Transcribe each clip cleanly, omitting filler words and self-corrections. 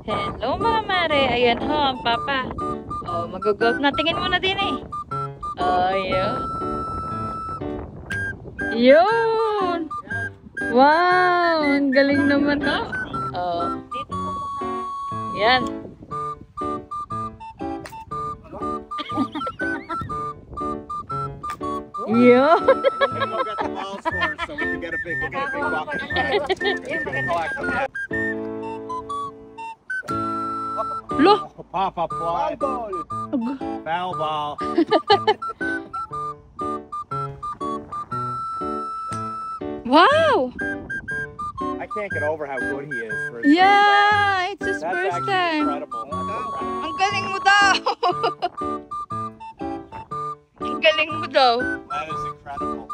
Hello mga mare, ayan ho ang papa. Oh, mag-golf na. Tingin mo na din eh. Ayun. Yun! Wow! Ang galing naman ho. Oh. Yan. Yun! Loh! Pop-up fly. Foul ball. Wow! I can't get over how good he is. For his Yeah! It's his That's first actually time. incredible. Ang galing mo daw! Ang galing mo daw. That is incredible.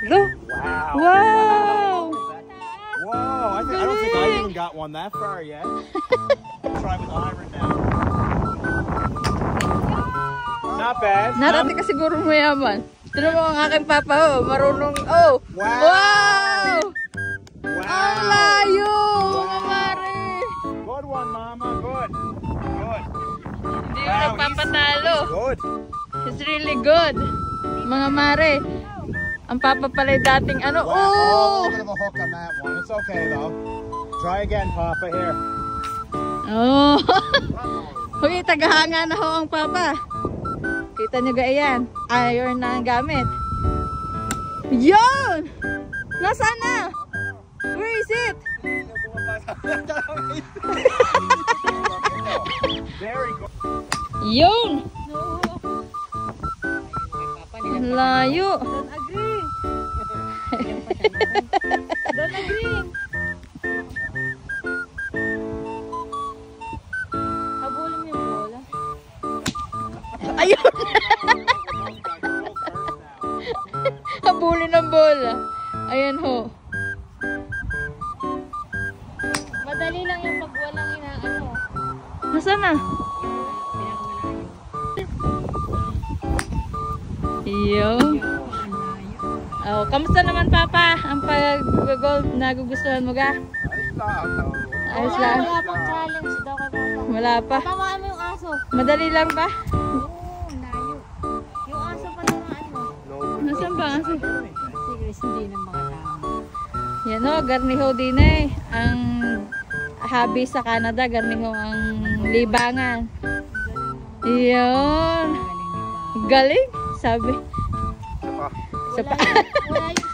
Look! Wow. Wow! Whoa. I don't think I even got one that far yet. Try with iron now. Not bad. Narati ka siguro mayaman. Tignan mo ang aking papa, oh. Marunong, oh! Wow! Wow! Wow. Ang layo! Wow. Mga mare! Good one, Mama. Good. Good. Hindi mo Wow, nagpapatalo. Good. It's really good. Mga mare. Ang papa pala dating ano. Wow. Oh! A little bit of a hook on that one. It's okay though. Try again, Papa. Here. Oh! Hoy, tagahanga na ho ang papa. Kita nyo ga yan? Iron na ang gamit. Yun! Nasaan na? Where is it? Very good. Yun! Ang layo. Don't agree. Don't agree. Habulin mo yung bola. Ayun! Habulin ng bola. Ayan ho. Madali lang yung pag walang inaano. Nasaan na? Yo. Oh, kamusta naman papa? Ang pag-golf nagugustuhan mo ga? Ayos lang. Wala pang challenge daw kay Papa. Wala pa. Tamaan mo yung aso. Madali lang ba? Oo, layo. Yung aso pa naman mo. Nasaan ba? Sige, hindi na makatama. Yan o, garniho din eh. Ang hobby sa Canada, garniho ang libangan. Yun. Galing, sabi. Sa pa. Wala yung